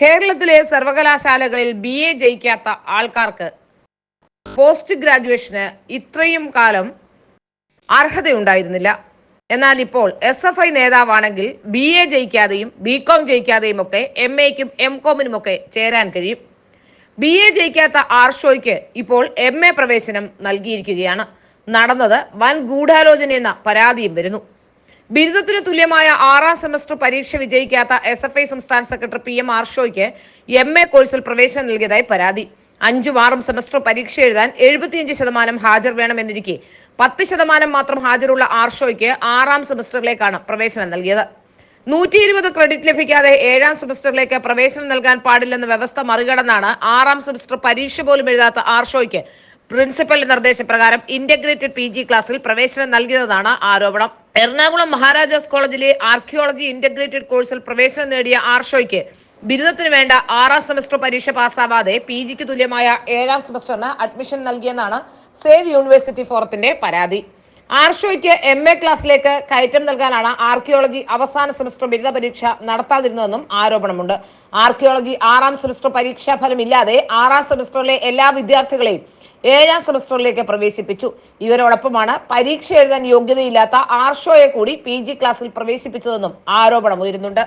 കേരളത്തിലെ സർവകലാശാലകളിൽ BA ജയിക്കാത്ത ആൾക്കാർക്ക് പോസ്റ്റ് ഗ്രാജുവേഷന് ഇത്രയും കാലം അർഹതയുണ്ടായിരുന്നില്ല. എന്നാൽ ഇപ്പോൾ SFI നേതാവാണെങ്കിൽ BA ജയിക്കാതെയും BCom ജയിക്കാതെയും ഒക്കെ MAയ്ക്കും MCOമിനും ഒക്കെ ചേരാൻ കഴിയും. BA ജയിക്കാത്ത ആർഷോയ്ക്ക് ഇപ്പോൾ MA പ്രവേശനം നൽകിയിരിക്കുകയാണ്. നടന്നത് വൻ ഗൂഢാലോചനയെന്ന പരാതിയും വരുന്നു. ബിരുദത്തിന് തുല്യമായ 6ാം സെമസ്റ്റർ പരീക്ഷ വിജയിക്കാത്ത SFI സംസ്ഥാന സെക്രട്ടറി PM ആർഷോയ്ക്ക് MA കോഴ്സിൽ പ്രവേശനം നൽകിയതായി പരാതി. 5ഉം 6ഉം സെമസ്റ്റർ പരീക്ഷ എഴുതാൻ 75% ഹാജർ വേണമെന്നിരിക്കെ 10% മാത്രം ഹാജരുള്ള ആർഷോയ്ക്ക് 6ാം സെമസ്റ്ററിലേക്കാണ് പ്രവേശനം നൽകിയത്. 120 ക്രെഡിറ്റ് ലഭിക്കാതെ 7ാം സെമസ്റ്ററിലേക്ക് പ്രവേശനം നൽകാൻ പാടില്ലെന്ന വ്യവസ്ഥ മറികടന്നാണ് 6ാം സെമസ്റ്റർ പരീക്ഷ പോലും എഴുതാത്ത ആർഷോയ്ക്ക് പ്രിൻസിപ്പലിന്റെ നിർദ്ദേശപ്രകാരം ഇന്റഗ്രേറ്റഡ് PG ക്ലാസ്സിൽ പ്രവേശനം നൽകിയതെന്നാണ് ആരോപണം. എറണാകുളം മഹാരാജാസ് കോളേജിലെ ആർക്കിയോളജി ഇന്റഗ്രേറ്റഡ് കോഴ്സിൽ പ്രവേശനം നേടിയ ആർഷോയ്ക്ക് ബിരുദത്തിന് വേണ്ട 6ാം സെമസ്റ്റർ പരീക്ഷ പാസ്സാവാതെ PGക്ക് തുല്യമായ 7ാം സെമസ്റ്ററിന് അഡ്മിഷൻ നൽകിയെന്നാണ് സേവ് യൂണിവേഴ്സിറ്റി ഫോറത്തിന്റെ പരാതി. ആർഷോയ്ക്ക് MA ക്ലാസ്സിലേക്ക് കയറ്റം നൽകാനാണ് ആർക്കിയോളജി അവസാന സെമസ്റ്റർ ബിരുദ പരീക്ഷ നടത്താതിരുന്നതെന്നും ആരോപണമുണ്ട്. ആർക്കിയോളജി 6ാം സെമസ്റ്റർ പരീക്ഷാ ഫലമില്ലാതെ 6ാം സെമസ്റ്ററിലെ എല്ലാ വിദ്യാർത്ഥികളെയും 7ാം സെമസ്റ്ററിലേക്ക് പ്രവേശിപ്പിച്ചു. ഇവരോടൊപ്പമാണ് പരീക്ഷ എഴുതാൻ യോഗ്യതയില്ലാത്ത ആർഷോയെ കൂടി PG ക്ലാസ്സിൽ പ്രവേശിപ്പിച്ചതെന്നും ആരോപണം ഉയരുന്നുണ്ട്.